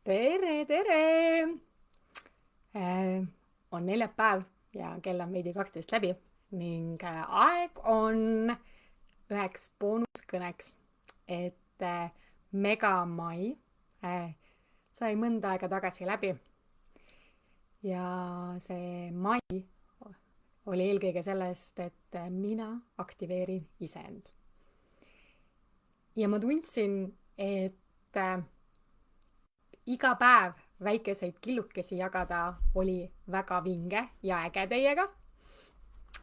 tere, tere! On neljapäev ja kell on veidi 12 läbi ning aeg on üheks boonuskõneks, et Megamai sai mõnda aega tagasi läbi ja see mai oli eelkõige sellest, et mina aktiveerin iseend. Ja ma tundsin, et iga päev väikeseid killukesi jagada oli väga vinge ja äge teiega,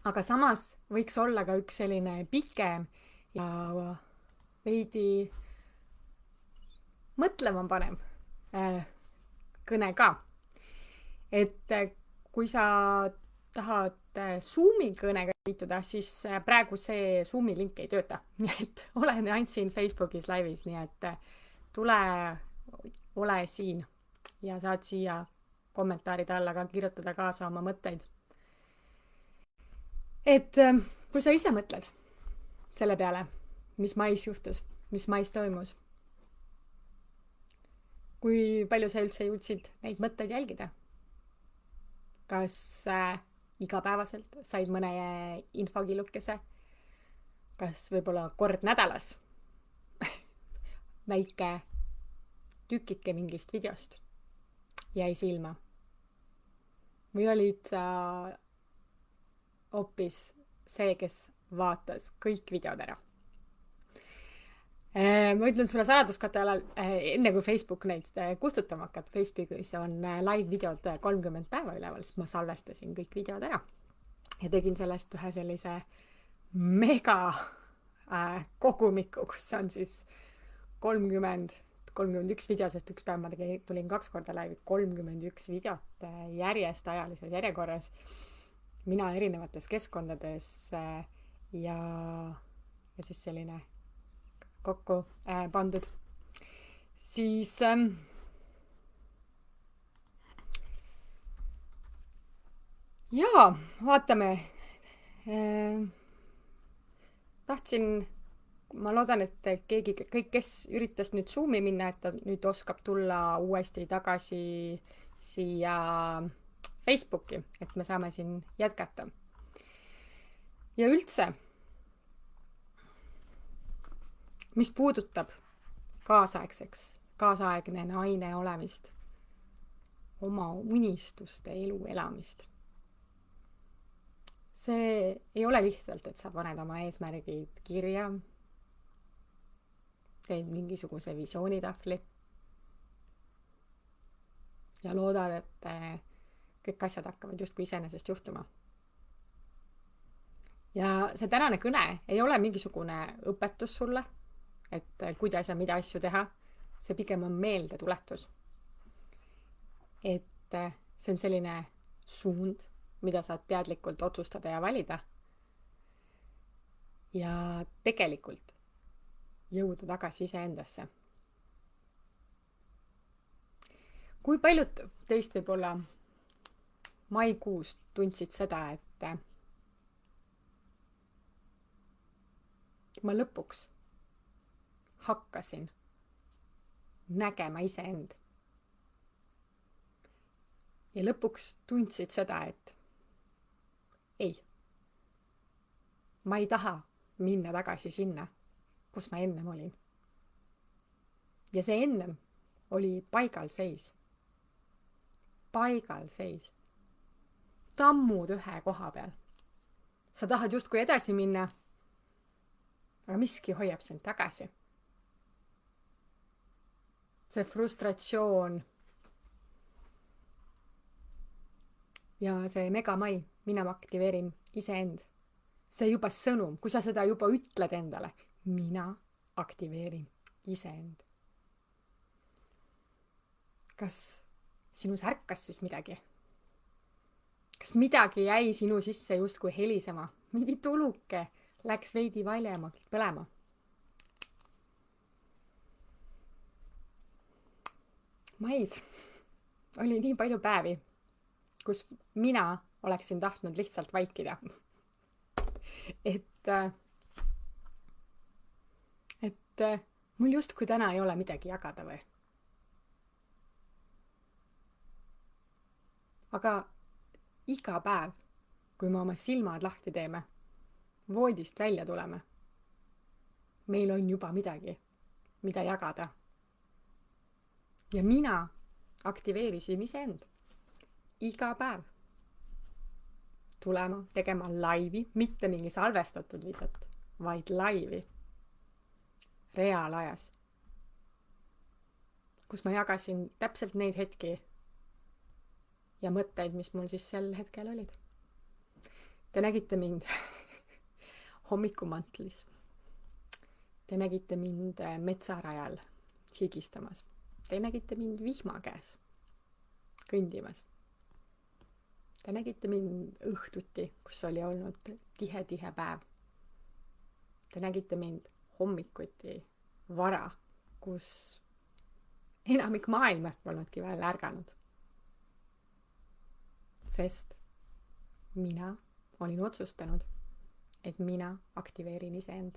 aga samas võiks olla ka üks selline pikem ja veidi mõtlema panev kõne ka. Et kui sa tahad Zoomi kõnega liituda, siis praegu see Zoomi link ei tööta. Nii et olen ainult siin Facebookis laivis, nii et tule ole siin ja saad siia kommentaaride alla ka kirjutada kaasa oma mõtteid. Et kui sa ise mõtled selle peale, mis mais juhtus, mis mais toimus, kui palju sa üldse jõudsid neid mõtteid jälgida? Kas igapäevaselt said mõne infokillukese? Kas võib-olla kord nädalas? Väike tükike mingist videost jäi silma? Või olid sa hoopis see, kes vaatas kõik videod ära? Ma ütlen sulle saladuskate alal, enne kui Facebook neid kustutama hakkab, Facebookis on live-videod 30 päeva üleval, siis ma salvestasin kõik videod ära ja tegin sellest ühe sellise mega kogumiku, kus on siis 31 video, sest üks päev ma tulin 2 korda live, 31 videot järjest ajalises järjekorras, mina erinevates keskkondades ja siis selline kokku pandud. Siis jaa, vaatame. Ma loodan, et kõik, kes üritas nüüd Zoomi minna, et ta nüüd oskab tulla uuesti tagasi siia Facebooki, et me saame siin jätkata. Ja üldse, mis puudutab kaasaegne naine olemist, oma unistuste elu elamist. See ei ole lihtsalt, et sa paned oma eesmärgid kirja, teed mingisuguse visioonitahvli ja loodad, et kõik asjad hakkavad justkui iseenesest juhtuma. Ja see tänane kõne ei ole mingisugune õpetus sulle, et kuidas ja mida asju teha. See pigem on meeldetuletus. Et see on selline suund, mida saad teadlikult otsustada ja valida. Ja tegelikult jõuda tagasi iseendasse. Kui paljud teist võib-olla maikuus tundsid seda, et ma lõpuks hakkasin nägema iseend. Ja lõpuks tundsid seda, et ei, ma ei taha minna tagasi sinna, kus ma ennem olin. Ja see ennem oli paigalseis. Paigalseis. Tammud ühe koha peal. Sa tahad justkui edasi minna, aga miski hoiab sind tagasi. See frustratsioon ja see megamai, mina aktiveerin iseend. See juba sõnum, kui sa seda juba ütled endale, mina aktiveerin iseend. Kas sinus ärkas siis midagi? Kas midagi jäi sinu sisse justkui helisema? Mingi tuluke läks veidi valjemalt põlema? Mais oli nii palju päevi, kus mina oleksin tahtnud lihtsalt vaikida. Et mul justkui täna ei ole midagi jagada või? aga iga päev, kui me oma silmad lahti teeme, voodist välja tuleme, meil on juba midagi, mida jagada. Ja mina aktiveerisin iseend iga päev tulema, tegema laivi, mitte mingi salvestatud videot, vaid laivi reaalajas, kus ma jagasin täpselt neid hetki ja mõtteid, mis mul siis sel hetkel olid. Te nägite mind hommikumantlis. Te nägite mind metsarajal higistamas. Te nägite mind vihma käes kõndimas. Te nägite mind õhtuti, kus oli olnud tihe päev. Te nägite mind hommikuti vara, kus enamik maailmast polnudki veel ärganud. Sest mina olin otsustanud, et mina aktiveerin iseend.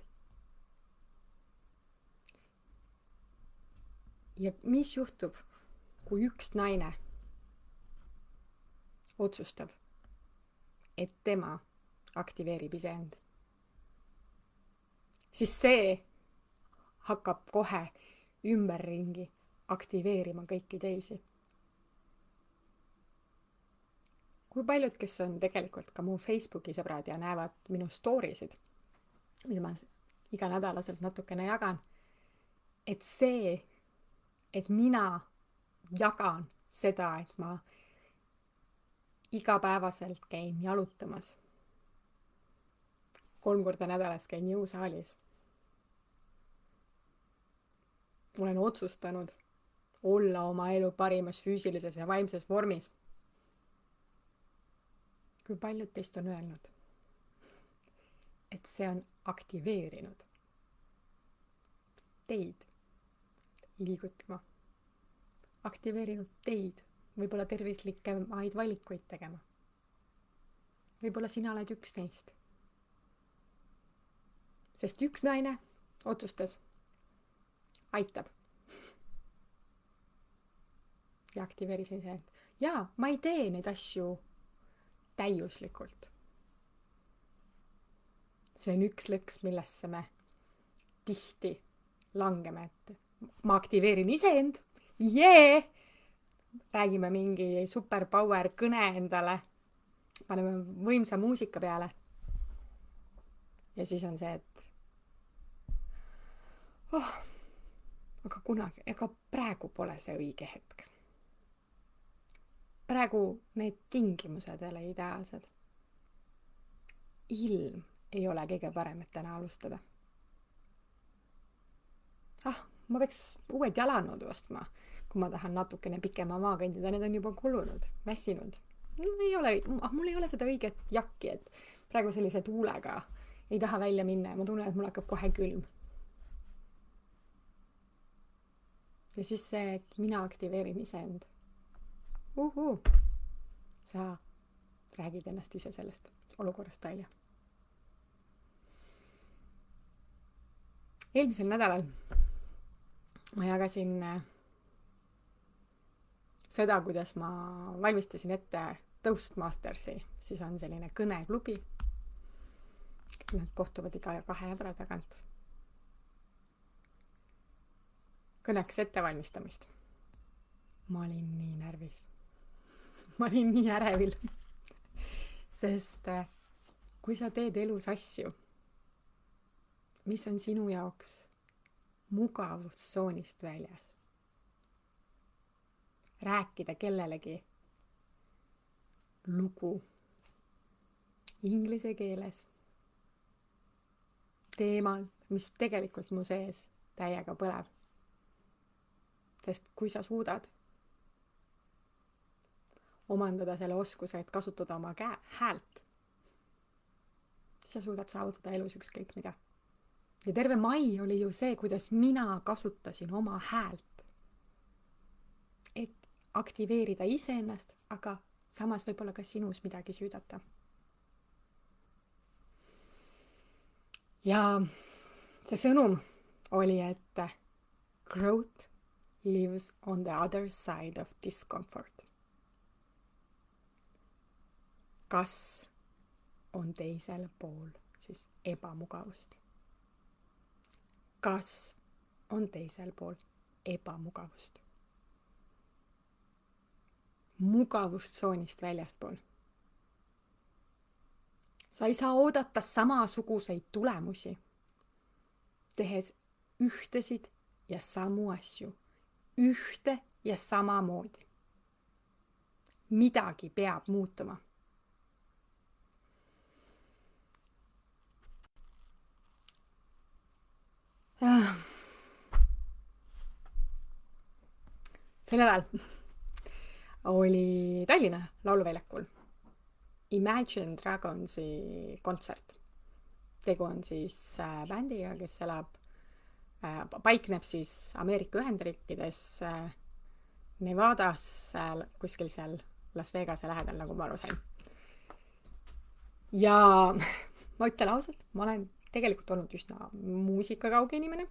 Ja mis juhtub, kui üks naine otsustab, et tema aktiveerib iseend? Siis see hakkab kohe ümberringi aktiveerima kõiki teisi. Kui paljud, kes on tegelikult ka mu Facebooki sõbrad ja näevad minu storisid, mida ma iga nädalaselt natukene jagan, et see, et mina jagan seda, et ma igapäevaselt käin jalutamas. 3 korda nädalas käin jõusaalis. Olen otsustanud olla oma elu parimas füüsilises ja vaimses vormis. Kui paljud teist on öelnud, et see on aktiveerinud teid liigutama, aktiveerinud teid võib-olla tervislikemaid valikuid tegema. Võib-olla sina oled üks neist. Sest üks naine otsustas, aitab. Ja aktiveerisin see, et jaa, ma ei tee neid asju täiuslikult. See on üks lõks, millesse me tihti langeme, et ma aktiveerin iseend, räägime mingi superpower kõne endale, paneme võimsa muusika peale. Ja siis on see, et aga kunagi, ega praegu pole see õige hetk. Praegu need tingimused ei ole ideaalsed. Ilm ei ole kõige parem, et täna alustada. Ma peaks uued jalanõud ostma, kui ma tahan natukene pikema maa kõndida. Need on juba kulunud, väsinud. Mul ei ole seda õiget jakki, et praegu sellise tuulega ei taha välja minna ja ma tunnen, et mul hakkab kohe külm. Ja siis see, et mina aktiveerin iseend. Sa räägid ennast ise sellest olukorrast välja. Eelmisel nädalal ma jagasin seda, kuidas ma valmistasin ette Toastmastersi. Siis on selline kõneklubi. Nad kohtuvad iga 2 nädala tagant. Kõneks ettevalmistamist. Ma olin nii närvis. Ma olin nii ärevil. Sest kui sa teed elus asju, mis on sinu jaoks mugavustsoonist väljas, rääkida kellelegi lugu inglise keeles teemal, mis tegelikult mu sees täiega põleb. Sest kui sa suudad omandada selle oskuse, et kasutada oma häält, siis sa suudad saavutada elus ükskõik mida. Ja terve mai oli ju see, kuidas mina kasutasin oma häält, et aktiveerida iseennast, aga samas võib-olla ka sinus midagi süüdata. Ja see sõnum oli, et growth lives on the other side of discomfort. kas on teisel pool siis ebamugavust? Kas on teisel pool ebamugavust? Mugavustsoonist väljaspool. Sa ei saa oodata samasuguseid tulemusi, tehes ühtesid ja samu asju, ühte ja samamoodi. Midagi peab muutuma. See nädal oli Tallinna Lauluväljakul Imagine Dragonsi kontsert. Tegu on siis bändiga, kes paikneb siis Ameerika Ühendriikides Nevadas, kuskil seal Las Vegase lähedal, nagu ma aru sain. Ja ma ütlen ausalt, ma olen tegelikult olnud üsna muusikakauge inimene.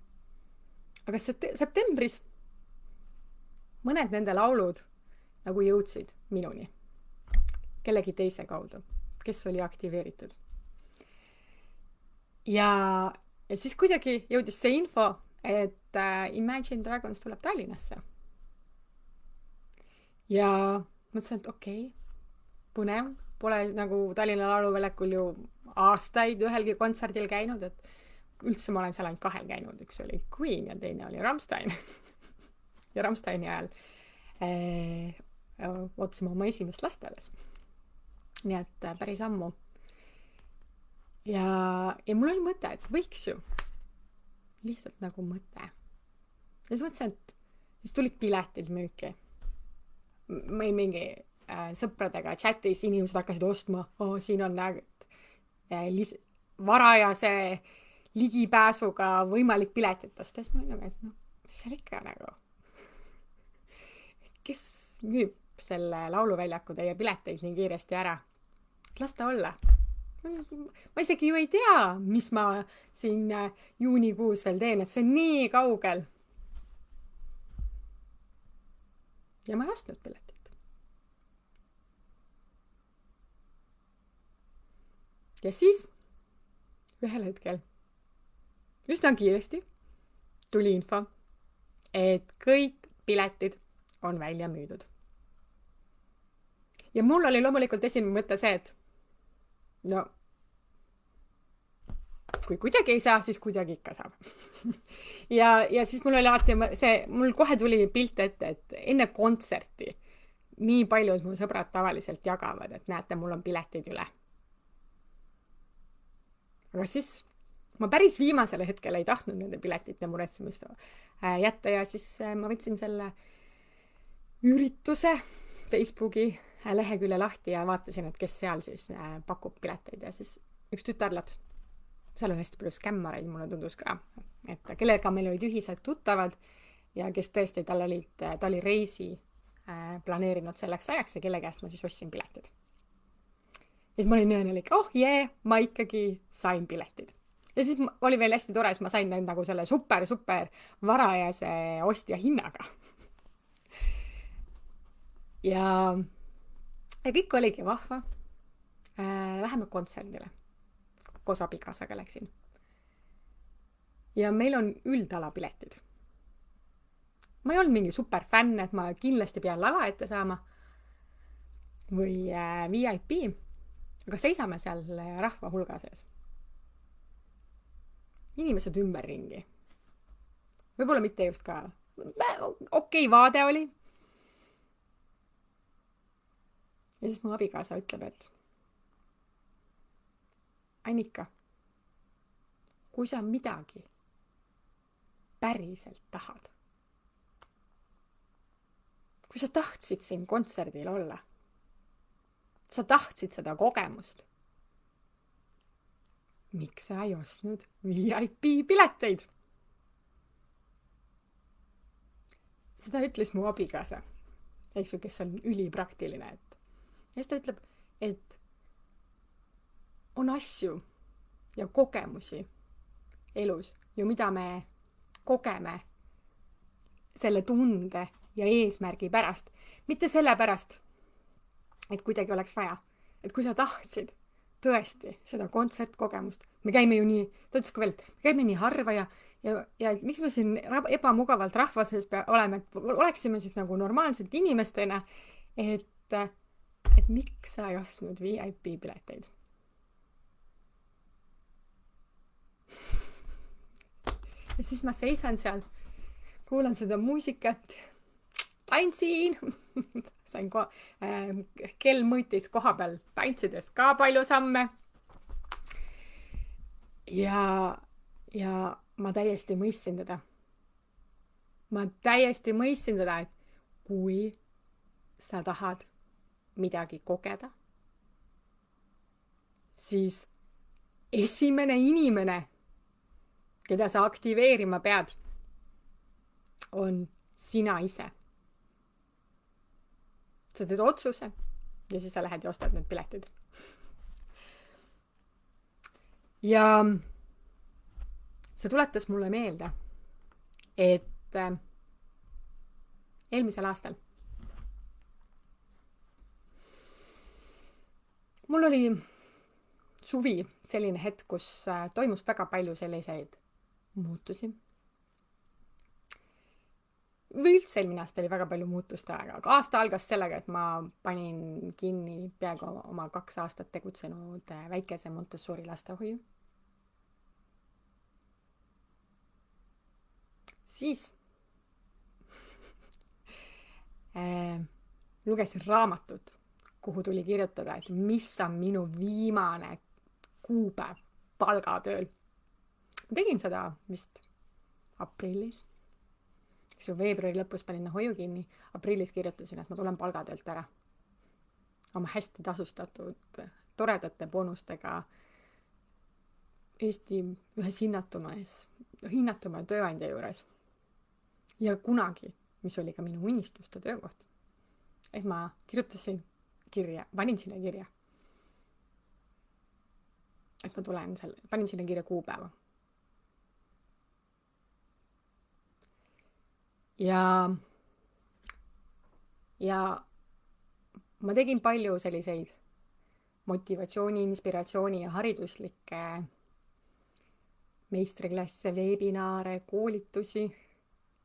Aga septembris mõned nende laulud nagu jõudsid minuni. Kellegi teise kaudu, kes oli aktiveeritud. Ja siis kuidagi jõudis see info, et Imagine Dragons tuleb Tallinnasse. Ja mõtlesin, et okei, põnev. Pole nagu Tallinna Lauluväljakul ju aastaid ühelgi kontserdil käinud, et üldse ma olen seal ainult 2 käinud. Üks oli Queen ja teine oli Rammstein. Ja Rammsteini ajal ootasime oma esimest last alles. Nii et päris ammu. Ja mul oli mõte, et võiks ju lihtsalt nagu mõte. Ja siis mõtlesin, et siis tulid piletid müüki. Meil mingi sõpradega chatis inimesed hakkasid ostma. Siin on varajase ligipääsuga võimalik piletit osta. Siis ma olin, et mis seal ikka nagu? Kes müüb selle lauluväljaku teie pileteid nii kiiresti ära? Las ta olla. Ma isegi ju ei tea, mis ma siin juunikuus veel teen, et see on nii kaugel. Ja ma ei ostnud piletit. Ja siis ühel hetkel üsna kiiresti tuli info, et kõik piletid on välja müüdud. Ja mul oli loomulikult esimene mõte see, et no, kui kuidagi ei saa, siis kuidagi ikka saab. ja siis mul oli alati mul kohe tuli pilt ette, et enne kontserti nii paljud mu sõbrad tavaliselt jagavad, et näete, mul on piletid üle. Aga siis ma päris viimasele hetkel ei tahtnud nende piletite muretsemist jätta ja siis ma võtsin selle ürituse Facebooki lehekülje lahti ja vaatasin, et kes seal siis pakub pileteid ja siis üks tütarlaps, seal on hästi palju skämmareid, mulle tundus ka, et kellega meil olid ühised tuttavad ja kes tõesti, ta oli reisi planeerinud selleks ajaks ja kelle käest ma siis ostsin piletid. Ja siis ma olin õnnelik, ma ikkagi sain piletid. Ja siis oli veel hästi tore, et ma sain need nagu selle super varajase ostja hinnaga. Ja kõik oligi vahva. Läheme kontserdile. Koos abikaasaga läksin. Ja meil on üldalapiletid. Ma ei olnud mingi super fänn, et ma kindlasti pean lava ette saama. Või VIP. Aga seisame seal rahva hulga sees. Inimesed ümberringi. Võib-olla mitte just ka. Okei, vaade oli. Ja siis mu abikaasa ütleb, et Annika, kui sa midagi päriselt tahad, kui sa tahtsid siin kontserdil olla, sa tahtsid seda kogemust, miks sa ei ostnud VIP pileteid? Seda ütles mu abikaasa, kes on ülipraktiline. Ja siis ta ütleb, et on asju ja kogemusi elus ja mida me kogeme selle tunde ja eesmärgi pärast. Mitte selle pärast, et kuidagi oleks vaja, et kui sa tahtsid tõesti seda kontsertkogemust, me käime ju nii, ta ütles ka veel, et me käime nii harva ja miks me siin ebamugavalt rahva sees oleme, et oleksime siis nagu normaalsed inimestena, et miks sa ei ostnud VIP pileteid? Ja siis ma seisan seal, kuulan seda muusikat, tantsin, sain kell mõõtis koha peal tantsides ka palju samme. Ja ma täiesti mõistsin teda. Et kui sa tahad midagi kogeda, siis esimene inimene, keda sa aktiveerima pead, on sina ise. Sa teed otsuse ja siis sa lähed ja ostad need piletid. Ja see tuletas mulle meelde, et eelmisel aastal mul oli suvi selline hetk, kus toimus väga palju selliseid muutusi. Või üldse eelmine aasta oli väga palju muutuste aega, aga aasta algas sellega, et ma panin kinni peaaegu oma 2 aastat tegutsenud väikese Montessori lastehoiu. Siis lugesin raamatut, kuhu tuli kirjutada, et mis on minu viimane kuupäev palgatööl. Ma tegin seda vist aprillis. Eks ju, veebruari lõpus panin hoiu kinni, aprillis kirjutasin, et ma tulen palgatöölt ära. Oma hästi tasustatud, toredate boonustega Eesti ühes hinnatuma tööandja juures. Ja kunagi, mis oli ka minu unistuste töökoht, et ma kirjutasin kirja, panin sinna kirja, et ma tulen panin sinna kirja kuupäeva. Ja ma tegin palju selliseid motivatsiooni, inspiratsiooni ja hariduslikke meistriklasse, webinaare, koolitusi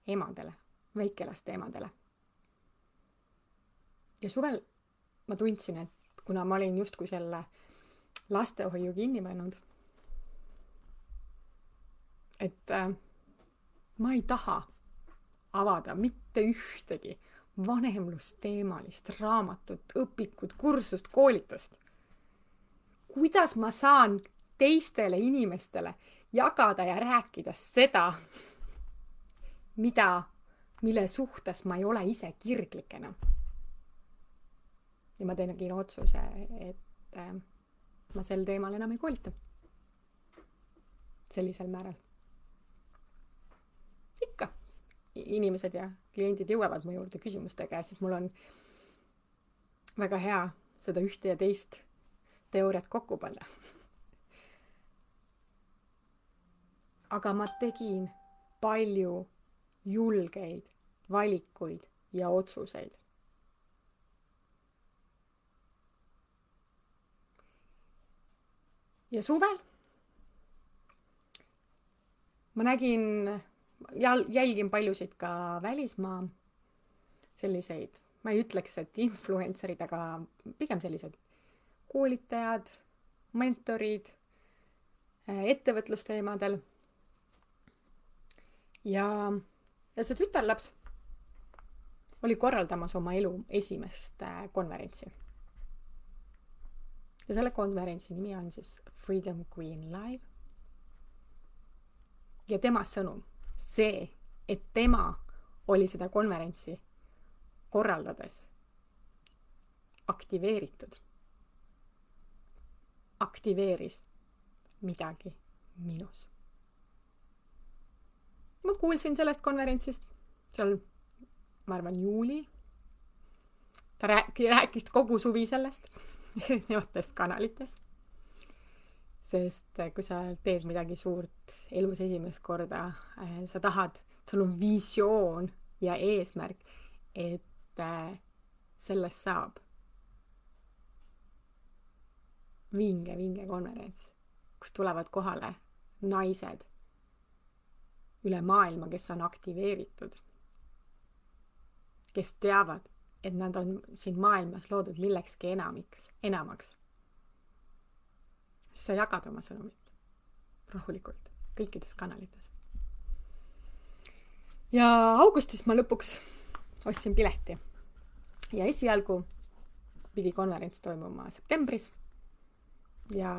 emadele, väikelaste emadele. Ja suvel ma tundsin, et kuna ma olin justkui selle lastehoiu kinni pannud, et ma ei taha avada mitte ühtegi vanemlusteemalist raamatut, õpikut, kursust, koolitust. Kuidas ma saan teistele inimestele jagada ja rääkida seda, mille suhtes ma ei ole ise kirglik enam. Ja ma tegin otsuse, et ma sel teemal enam ei koolita. Sellisel määral. Ikka. Inimesed ja kliendid jõuavad mu juurde küsimustega ja siis mul on väga hea seda ühte ja teist teooriat kokku panna. Aga ma tegin palju julgeid valikuid ja otsuseid. Ja suvel ma jälgin paljusid ka välismaa selliseid, ma ei ütleks, et influencerid, aga pigem sellised koolitajad, mentorid, ettevõtlusteemadel. Ja see tütarlaps oli korraldamas oma elu esimest konverentsi. Ja selle konverentsi nimi on siis Freedom Queen Live. Ja tema sõnum, see, et tema oli seda konverentsi korraldades aktiveeris midagi minus. Ma kuulsin sellest konverentsist, seal, ma arvan, juuli. Ta rääkis kogu suvi sellest, erinevatest kanalitest. Sest kui sa teed midagi suurt elus esimest korda, sa tahad, sul on visioon ja eesmärk, et sellest saab vinge konverents, kus tulevad kohale naised üle maailma, kes on aktiveeritud, kes teavad, et nad on siin maailmas loodud millekski enamaks. Sa jagad oma sõnumit rahulikult kõikides kanalites. Ja augustis ma lõpuks ostsin pileti. Ja esialgu pidi konverents toimuma septembris ja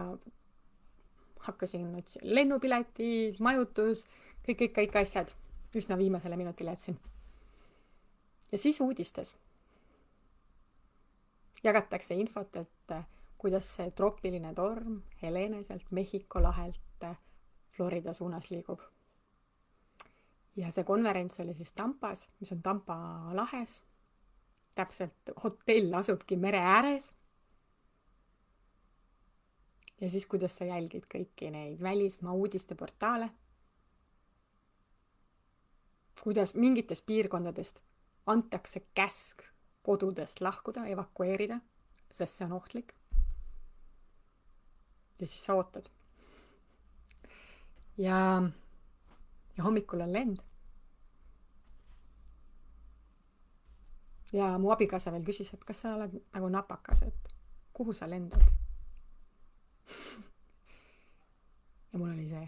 hakkasin lennupileti, majutus, kõik asjad üsna viimasele minutile jätsin. Ja siis uudistes jagatakse infot, et kuidas see troopiline torm Helene sealt Mehhiko lahelt Florida suunas liigub. Ja see konverents oli siis Tampas, mis on Tampa lahes. Täpselt hotell asubki mere ääres. Ja siis kuidas sa jälgid kõiki neid välismaa uudisteportaale. Kuidas mingites piirkondadest antakse käsk kodudest lahkuda, evakueerida, sest see on ohtlik. Ja siis sa ootad. Ja hommikul on lend. Ja mu abikaasa veel küsis, et kas sa oled nagu napakas, et kuhu sa lendad? Ja mul oli see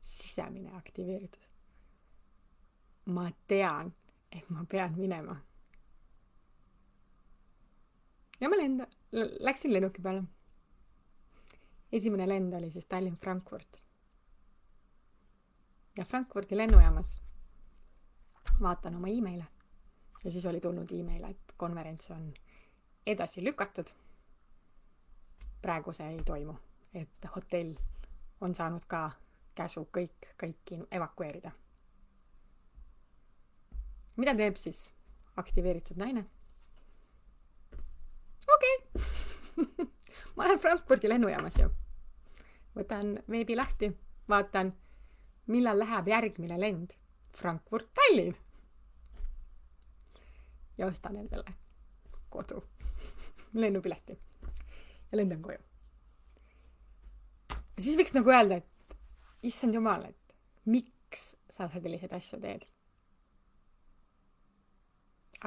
sisemine aktiveeritus. Ma tean, et ma pean minema. Ja ma läksin lennuki peale. Esimene lend oli siis Tallinn-Frankfurt. Ja Frankfurti lennujaamas vaatan oma e-maile. Ja siis oli tulnud e-mail, et konverents on edasi lükatud. Praegu see ei toimu, et hotell on saanud ka käsu kõiki evakueerida. Mida teeb siis aktiveeritud naine? Okei. Ma olen Frankfurti lennujaamas ju. Võtan veebi lahti, vaatan, millal läheb järgmine lend Frankfurt-Tallinn. Ja ostan endale kodu lennupileti ja lendan koju. Ja siis võiks nagu öelda, et issand jumal, et miks sa selliseid asju teed?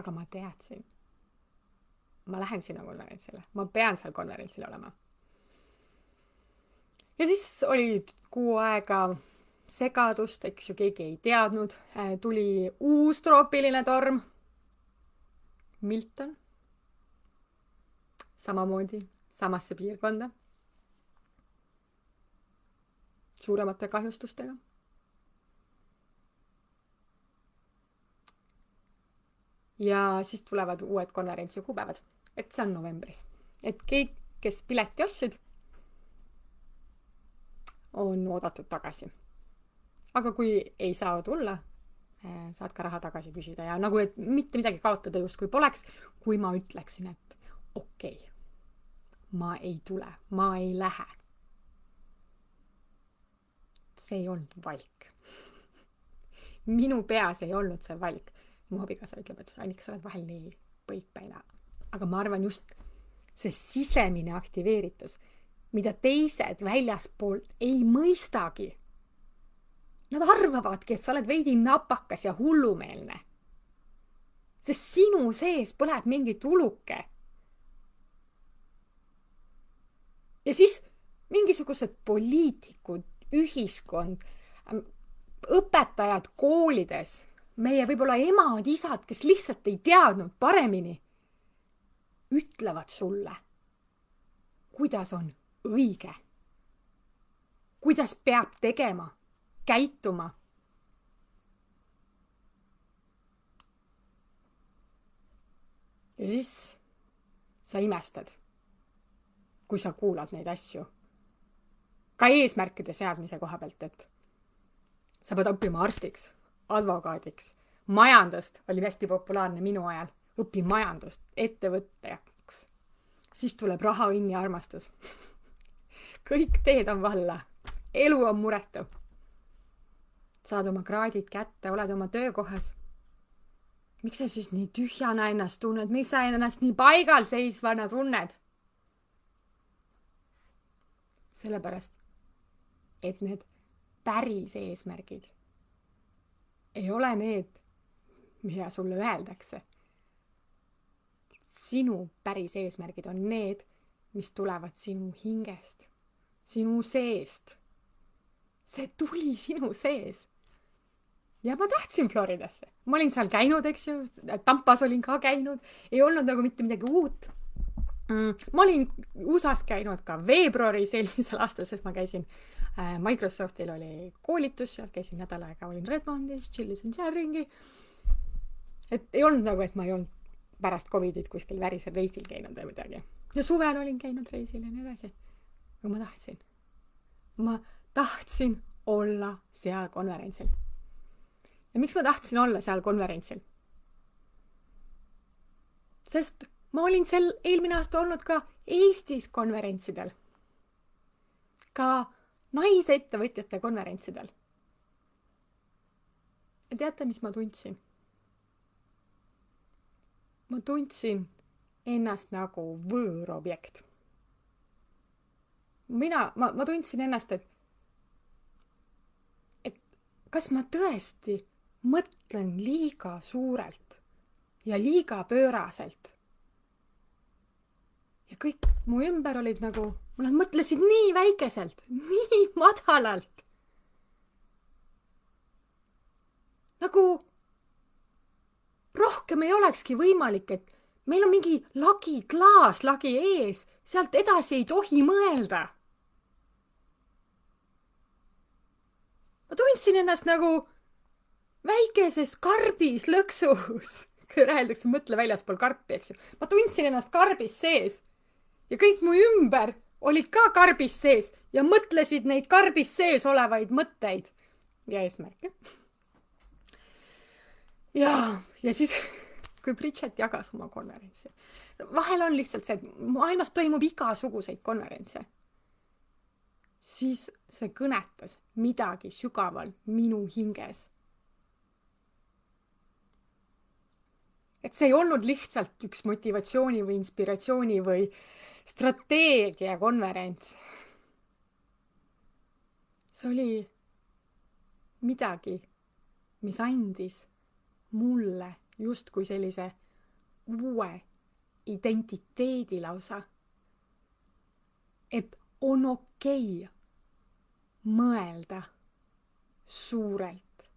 Aga ma teadsin. Ma lähen sinna konverentsile. Ma pean seal konverentsil olema. Ja siis oli kuu aega segadust, eks ju keegi ei teadnud. Tuli uus troopiline torm. Milton. Samamoodi, samasse piirkonda. Suuremate kahjustustega. Ja siis tulevad uued konverentsi kuupäevad. Et see on novembris. Et kõik, kes pileti ostsid, on oodatud tagasi. Aga kui ei saa tulla, saad ka raha tagasi küsida. Ja nagu, et mitte midagi kaotada just kui poleks, kui ma ütleksin, et okei, ma ei tule, ma ei lähe. See ei olnud valik. Minu peas ei olnud see valik. Mu abikaasa ütleb, et Annika, sa oled vahel nii põikpäina. Aga ma arvan just see sisemine aktiveeritus, mida teised väljaspoolt ei mõistagi. Nad arvavadki, et sa oled veidi napakas ja hullumeelne. Sest sinu sees põleb mingi tuluke. Ja siis mingisugused poliitikud, ühiskond, õpetajad koolides, meie võib-olla emad, isad, kes lihtsalt ei teadnud paremini, ütlevad sulle, kuidas on õige, kuidas peab tegema, käituma. Ja siis sa imestad, kui sa kuulad neid asju. Ka eesmärkide seadmise koha pealt, et sa pead õppima arstiks, advokaadiks, majandust oli hästi populaarne minu ajal. Õpi majandust, ettevõttajaks. Siis tuleb raha, õnn ja armastus. Kõik teed on valla. Elu on muretu. Saad oma kraadid kätte, oled oma töökohas. Miks sa siis nii tühjana ennast tunned? Miks sa ennast nii paigal seisvana tunned? sellepärast, et need päris eesmärgid ei ole need, mida sulle öeldakse. Sinu päris eesmärgid on need, mis tulevad sinu hingest, sinu seest. See tuli sinu sees. Ja ma tahtsin Floridasse. Ma olin seal käinud, eks ju. Tampas olin ka käinud. Ei olnud nagu mitte midagi uut. Ma olin USAs käinud ka veebruaris eelmisel aastal, sest ma käisin Microsoftil oli koolitus, seal käisin nädal aega, olin Redmondis, chillisin seal ringi. Et ei olnud nagu, et ma ei olnud pärast Covidit kuskil värisel reisil käinud või midagi. Ja suvel olin käinud reisil ja nii edasi. Aga ma tahtsin olla seal konverentsil. Ja miks ma tahtsin olla seal konverentsil? Sest ma olin seal eelmine aasta olnud ka Eestis konverentsidel. Ka naisettevõtjate konverentsidel. Ja teate, mis ma tundsin? Ma tundsin ennast nagu võõrobjekt. Ma tundsin ennast, et kas ma tõesti mõtlen liiga suurelt ja liiga pööraselt. Ja kõik mu ümber olid nagu, nad mõtlesid nii väikeselt, nii madalalt. Nagu rohkem ei olekski võimalik, et meil on mingi klaaslagi ees, sealt edasi ei tohi mõelda. Ma tundsin ennast nagu väikeses karbis lõksus, kui rääldakse mõtle väljaspool karpi, eks ju. Ma tundsin ennast karbis sees ja kõik mu ümber olid ka karbis sees ja mõtlesid neid karbis sees olevaid mõtteid ja eesmärke. Ja siis, kui Bridget jagas oma konverentsi, vahel on lihtsalt see, et maailmas toimub igasuguseid konverentse, siis see kõnetas midagi sügaval minu hinges. Et see ei olnud lihtsalt üks motivatsiooni või inspiratsiooni või strateegia konverents. See oli midagi, mis andis mulle justkui sellise uue identiteedi lausa. Et on okei mõelda suurelt.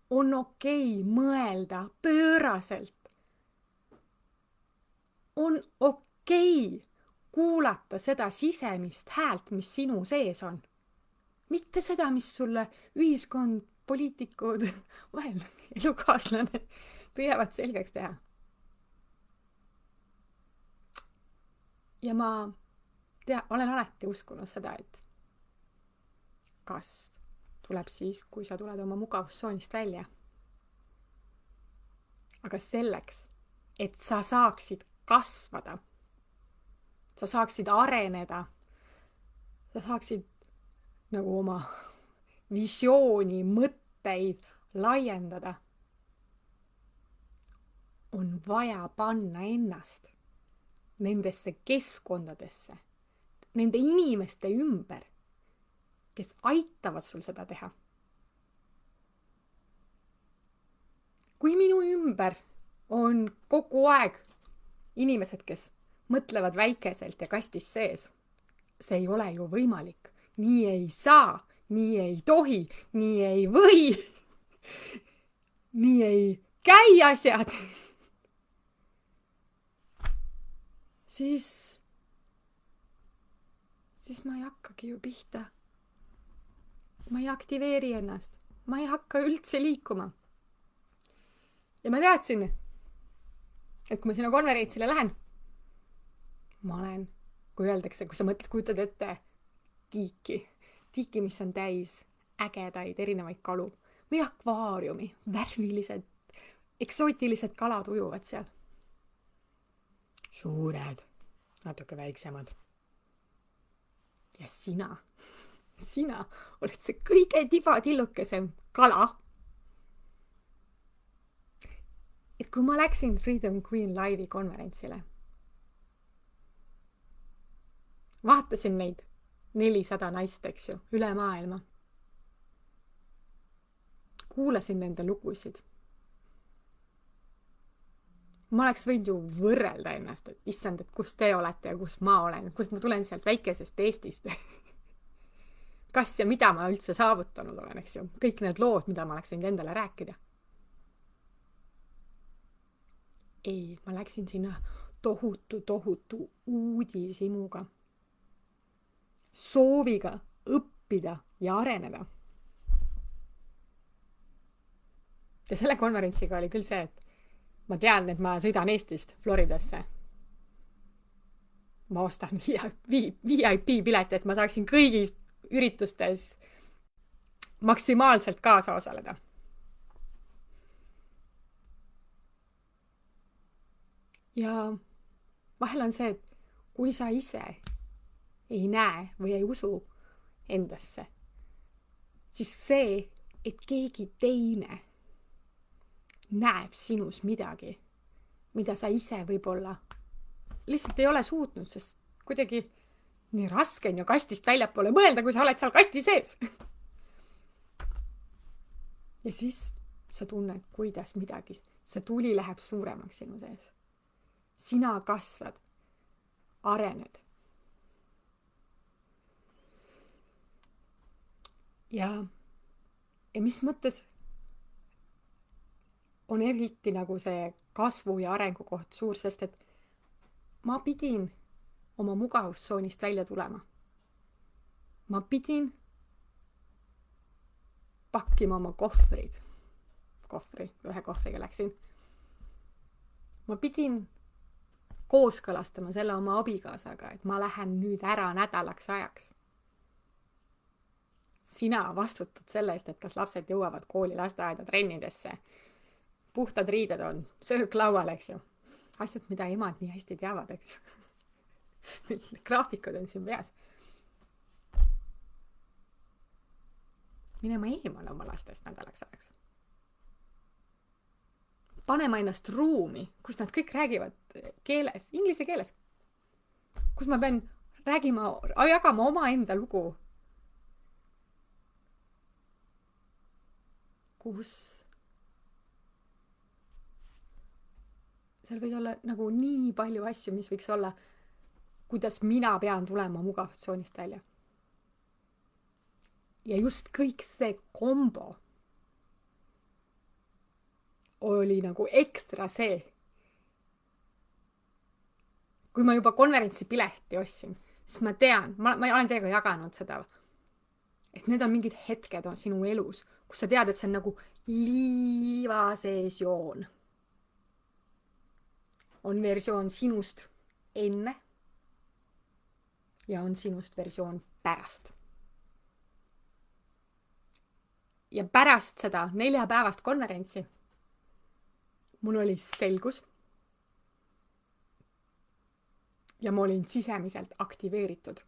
On okei mõelda pööraselt. On okei kuulata seda sisemist häält, mis sinu sees on. Mitte seda, mis sulle ühiskond, poliitikud, vahel elukaaslane püüavad selgeks teha. Ja ma olen alati uskunud seda, et kas tuleb siis, kui sa tuled oma mugavustsoonist välja. Aga selleks, et sa saaksid kasvada, sa saaksid areneda, sa saaksid nagu oma visiooni, mõtteid laiendada, on vaja panna ennast nendesse keskkondadesse, nende inimeste ümber, kes aitavad sul seda teha. Kui minu ümber on kogu aeg inimesed, kes mõtlevad väikeselt ja kastis sees, see ei ole ju võimalik. Nii ei saa, nii ei tohi, nii ei või, nii ei käi asjad. Siis ma ei hakkagi ju pihta. Ma ei aktiveeri ennast. Ma ei hakka üldse liikuma. Ja ma teadsin, et kui ma sinna konverentsile lähen, ma olen, kui öeldakse, kui sa mõtled, kujutad ette tiiki, mis on täis ägedaid erinevaid kalu või akvaariumi, värvilised, eksootilised kalad ujuvad seal. Suured, natuke väiksemad. Ja sina oled see kõige tibatillukesem kala. Et kui ma läksin Freedom Queen Live'i konverentsile, vaatasin neid 400 naist, eks ju, üle maailma. Kuulasin nende lugusid. Ma oleks võinud ju võrrelda ennast, et issand, et kus te olete ja kus ma olen, kus ma tulen sealt väikesest Eestist. Kas ja mida ma üldse saavutanud olen, eks ju. Kõik need lood, mida ma oleks võinud endale rääkida. Ei, ma läksin sinna tohutu uudishimuga. Sooviga õppida ja areneda. Ja selle konverentsiga oli küll see, et ma tean, et ma sõidan Eestist Floridasse. Ma ostan VIP pileti, et ma saaksin kõigis üritustes maksimaalselt kaasa osaleda. Ja vahel on see, et kui sa ise ei näe või ei usu endasse, siis see, et keegi teine näeb sinus midagi, mida sa ise võib-olla lihtsalt ei ole suutnud, sest kuidagi nii raske on ju kastist väljapoole mõelda, kui sa oled seal kasti sees. Ja siis sa tunned, kuidas midagi, see tuli läheb suuremaks sinu sees. Sina kasvad, arened. Ja mis mõttes on eriti nagu see kasvu ja arengu koht suur, sest et ma pidin oma mugavustsoonist välja tulema. Ma pidin pakkima oma kohvrid. Ühe kohvriga läksin. Ma pidin kooskõlastama selle oma abikaasaga, et ma lähen nüüd ära nädalaks ajaks. Sina vastutad selle eest, et kas lapsed jõuavad kooli, lasteaeda, trennidesse. Puhtad riided on, söök laual, eks ju. Asjad, mida emad nii hästi teavad, eks ju. Graafikud on siin peas. Mine ma eemale oma lastest nädalaks ajaks. Pane ma ennast ruumi, kus nad kõik räägivad keeles, inglise keeles. Kus ma pean jagama oma enda lugu. Kus seal võis olla nagu nii palju asju, mis võiks olla, kuidas mina pean tulema mugavustsoonist välja. Ja just kõik see kombo oli nagu ekstra see. Kui ma juba konverentsi pileti ostsin, siis ma tean, ma olen teiega jaganud seda, et need on mingid hetked on sinu elus, kus sa tead, et see on nagu liiva sees joon. On versioon sinust enne ja on sinust versioon pärast. Ja pärast seda 4-päevast konverentsi mul oli selgus ja ma olin sisemiselt aktiveeritud.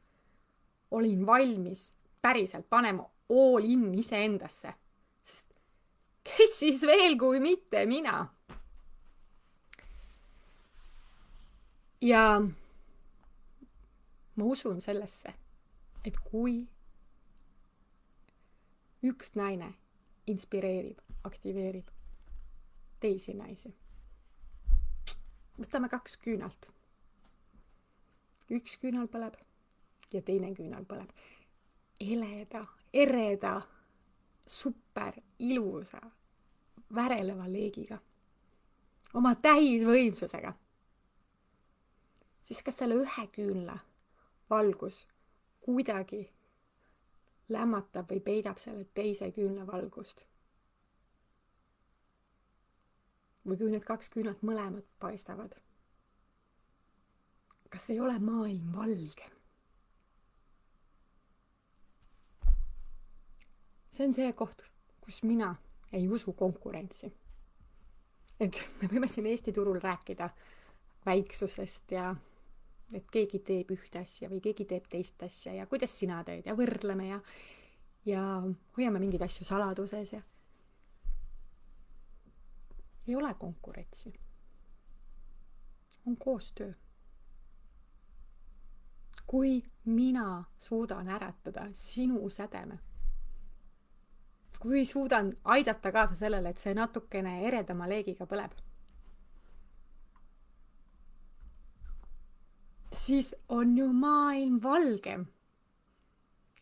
Olin valmis päriselt panema all in iseendasse, sest kes siis veel kui mitte mina. Ja ma usun sellesse, et kui üks naine inspireerib, aktiveerib teisi naisi. Võtame 2 küünalt. Üks küünal põleb ja teine küünal põleb. Ereda, super, ilusa, väreleva leegiga. Oma täisvõimsusega. Siis kas selle ühe küünla valgus kuidagi lämmatab või peidab selle teise küünla valgust? Või kui need 2 küünlat mõlemad paistavad? Kas ei ole maailm valge? See on see koht, kus mina ei usu konkurentsi. Et me võime siin Eesti turul rääkida väiksusest ja et keegi teeb ühte asja või keegi teeb teist asja ja kuidas sina teed ja võrdleme ja hoiame mingeid asju saladuses ja ei ole konkurentsi. On koostöö. kui mina suudan äratada sinu sädeme, kui suudan aidata kaasa sellele, et see natukene eredama leegiga põleb, siis on ju maailm valgem.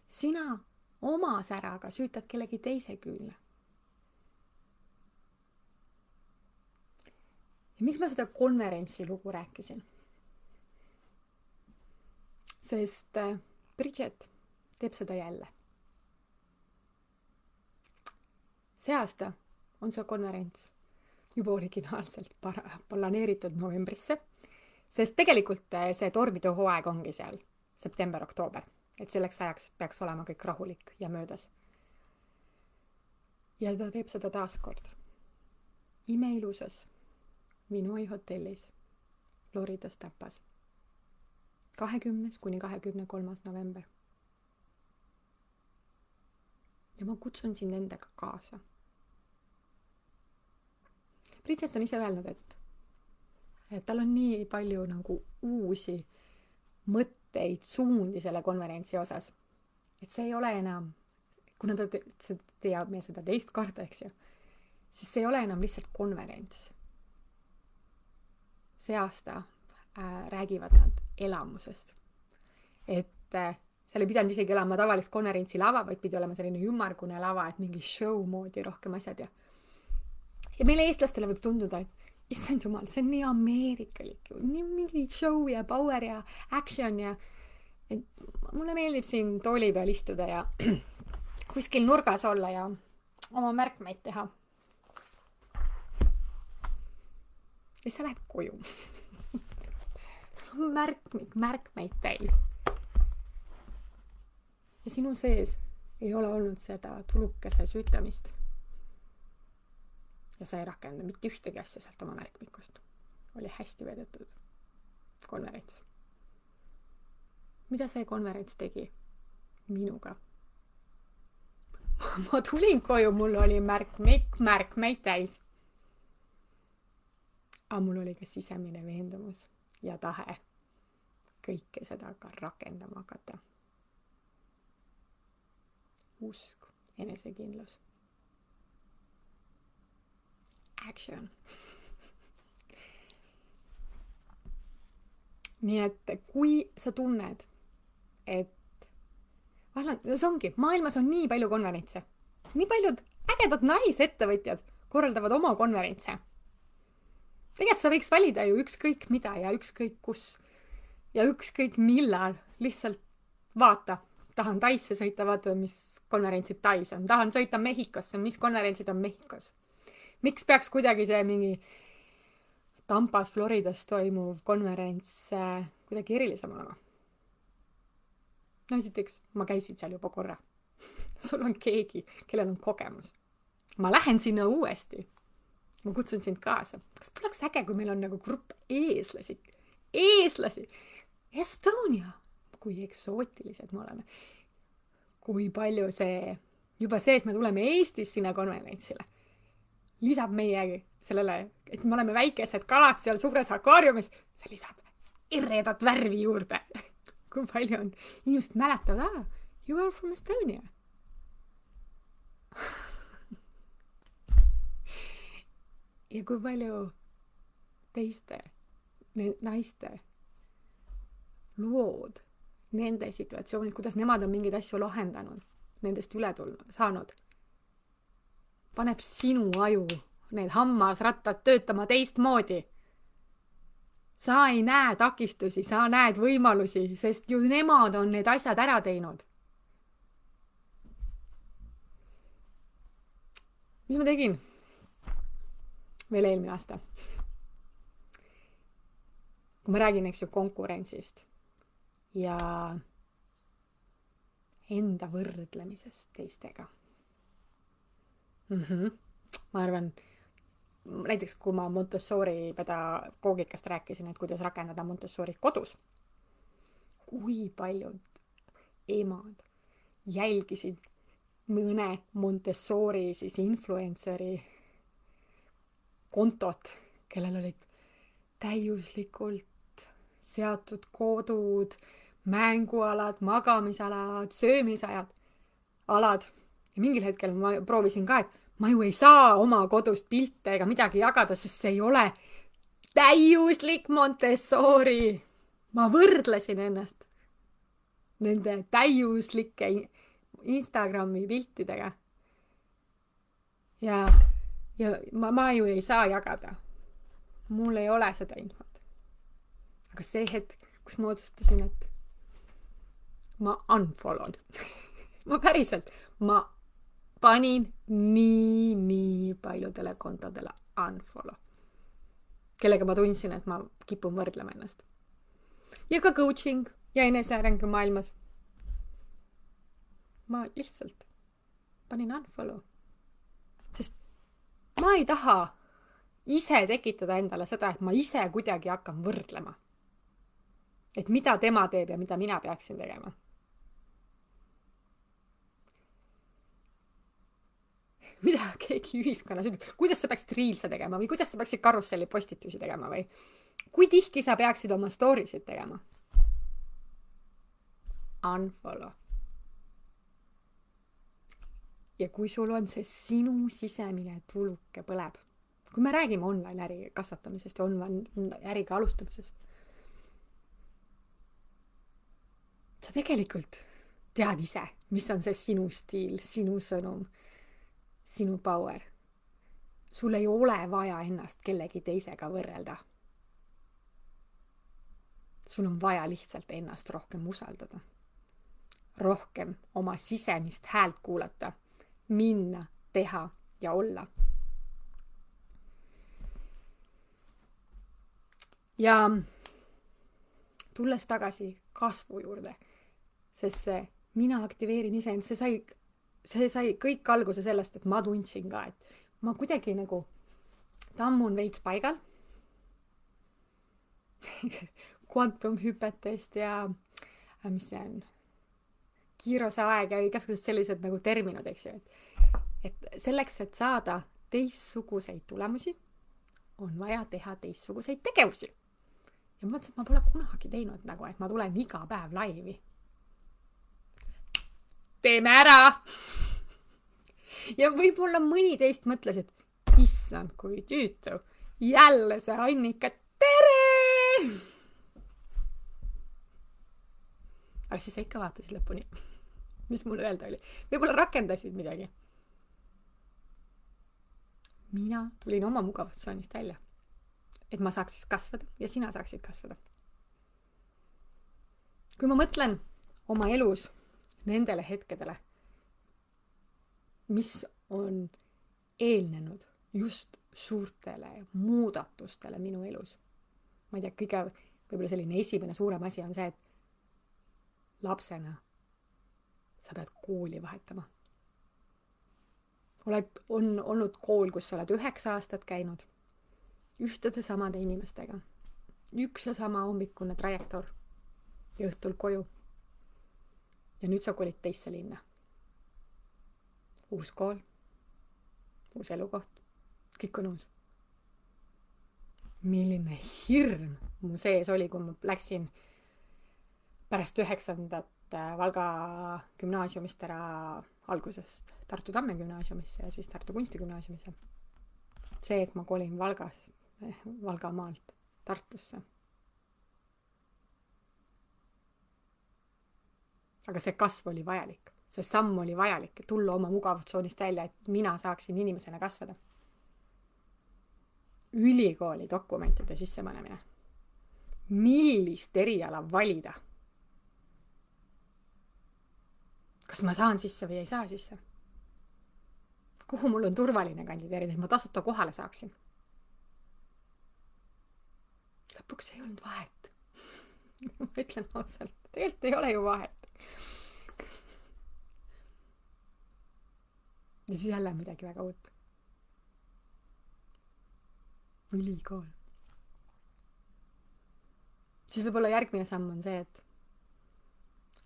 Sina oma säraga süütad kellegi teise küünle. Ja miks ma seda konverentsi lugu rääkisin? Sest Bridget teeb seda jälle. See aasta on see konverents juba originaalselt planeeritud novembrisse, sest tegelikult see tormide hooaeg ongi seal september-oktoober, et selleks ajaks peaks olema kõik rahulik ja möödas. Ja ta teeb seda taaskord imeilusas Vinoi hotellis Floridas Tapas 20. kuni 23. november. Ja ma kutsun sind endaga kaasa. Bridget on ise öelnud, et tal on nii palju nagu uusi mõtteid, suundi selle konverentsi osas, et see ei ole enam, kuna ta teab seda teist korda, eks ju, siis see ei ole enam lihtsalt konverents. See aasta räägivad nad elamusest. Et seal ei pidanud isegi olema tavalist konverentsi lava, vaid pidi olema selline ümmargune lava, et mingi show moodi rohkem asjad. Ja meile eestlastele võib tunduda, et issand jumal, see on nii ameerikalik, nii mingi show ja power ja action ja et mulle meeldib siin tooli peal istuda ja kuskil nurgas olla ja oma märkmeid teha. Ja sa lähed koju. Sul on märkmeid täis. Ja sinu sees ei ole olnud seda tulukese süütamist. Ja sa ei rakenda mitte ühtegi asja sealt oma märkmikust. Oli hästi vedetud konverents. Mida see konverents tegi minuga? Ma tulin koju, mul oli märkmeid täis. Aga mul oli ka sisemine veendumus ja tahe kõike seda ka rakendama hakata. Usk, enesekindlus. Action. Nii et kui sa tunned, et see ongi, maailmas on nii palju konverentse. Nii paljud ägedad naisettevõtjad korraldavad oma konverentse. Tegelikult sa võiks valida ju ükskõik mida ja ükskõik kus ja ükskõik millal. Lihtsalt vaata. Tahan Taisse sõita, vaata, mis konverentsid Tais on. Tahan sõita Mehhikosse, mis konverentsid on Mehhikos. Miks peaks kuidagi see mingi Tampas, Floridas toimuv konverents kuidagi erilisem olema? No esiteks, ma käisin seal juba korra. Sul on keegi, kellel on kogemus. Ma lähen sinna uuesti. Ma kutsun sind kaasa. Kas poleks äge, kui meil on nagu grupp eeslasi? Estonia! Kui eksootilised me oleme. Kui palju juba see, et me tuleme Eestis sinna konverentsile, lisab meie sellele, et me oleme väikesed kalad seal suures akvaariumis, see lisab eredat värvi juurde. Kui palju on inimesed mäletavad, you are from Estonia. Ja kui palju teiste naiste lood, nende situatsioonid, kuidas nemad on mingeid asju lahendanud, nendest üle saanud, paneb sinu aju need hammasrattad töötama teistmoodi. Sa ei näe takistusi, sa näed võimalusi, sest ju nemad on need asjad ära teinud. Mis ma tegin? Veel eelmine aasta. Kui ma räägin, eks ju, konkurentsist ja enda võrdlemisest teistega. Ma arvan, näiteks kui ma Montessori pedagoogikast rääkisin, et kuidas rakendada Montessori kodus, kui paljud emad jälgisid mõne Montessori siis influenceri kontot, kellel olid täiuslikult seatud kodud, mängualad, magamisalad, söömisajad, alad. Ja mingil hetkel ma proovisin ka, et ma ju ei saa oma kodust pilte ega midagi jagada, sest see ei ole täiuslik Montessori. Ma võrdlesin ennast nende täiuslike Instagrami piltidega. Ja ma ju ei saa jagada. Mul ei ole seda infot. Aga see hetk, kus ma otsustasin, et ma unfollow'd. ma päriselt, ma panin nii paljudele kontodele unfollow, kellega ma tundsin, et ma kipun võrdlema ennast. Ja ka coaching ja enesearengu maailmas. Ma lihtsalt panin unfollow. Sest ma ei taha ise tekitada endale seda, et ma ise kuidagi hakkan võrdlema. Et mida tema teeb ja mida mina peaksin tegema. Mida keegi ühiskonnas ütleb, kuidas sa peaksid reelse tegema või kuidas sa peaksid karusselli postitusi tegema või kui tihti sa peaksid oma story'sid tegema. Unfollow. Ja kui sul on see sinu sisemine tuluke põleb, kui me räägime online äri kasvatamisest ja online äriga alustamisest, sa tegelikult tead ise, mis on see sinu stiil, sinu sõnum, sinu power. Sul ei ole vaja ennast kellegi teisega võrrelda. Sul on vaja lihtsalt ennast rohkem usaldada. Rohkem oma sisemist häält kuulata, minna, teha ja olla. Ja tulles tagasi kasvu juurde, sest see mina aktiveerin iseend, see sai kõik alguse sellest, et ma tundsin ka, et ma kuidagi nagu tammun veits paigal kvantumhüpetest ja mis see on, kiiruse aeg ja igasugused sellised nagu terminid, eks ju. Et selleks, et saada teistsuguseid tulemusi, on vaja teha teistsuguseid tegevusi. Ja ma mõtlesin, et ma pole kunagi teinud nagu, et ma tulen iga päev laivi. Teeme ära! Ja võib-olla mõni teist mõtles, et issand, kui tüütu. Jälle see Annika, tere! Aga siis sa ikka vaatasid lõpuni. Mis mul öelda oli? Võib-olla rakendasid midagi. Mina tulin oma mugavustsoonist välja. Et ma saaks kasvada ja sina saaksid kasvada. Kui ma mõtlen oma elus nendele hetkedele, mis on eelnenud just suurtele muudatustele minu elus. Ma ei tea, kõige võib-olla selline esimene suurem asi on see, et lapsena sa pead kooli vahetama. On olnud kool, kus sa oled 9 aastat käinud ühtede samade inimestega. Üks ja sama hommikune trajektoor ja õhtul koju. Ja nüüd sa kolid teisse linna. Uus kool, uus elukoht, kõik on uus. Milline hirm mu sees oli, kui ma läksin pärast 9. Valga gümnaasiumist ära algusest Tartu Tamme gümnaasiumisse ja siis Tartu kunstigümnaasiumisse. See, et ma kolin Valgamaalt Tartusse. Aga see kasv oli vajalik. See samm oli vajalik, et tulla oma mugavustsoonist välja, et mina saaksin inimesena kasvada. Ülikooli dokumentide sissepanemine. Millist eriala valida? Kas ma saan sisse või ei saa sisse? Kuhu mul on turvaline kandideerida, et ma tasuta kohale saaksin? Lõpuks ei olnud vahet. Ma ütlen ausalt, tegelikult ei ole ju vahet. Ja siis jälle midagi väga uut. Ülikool. Siis võib-olla järgmine samm on see, et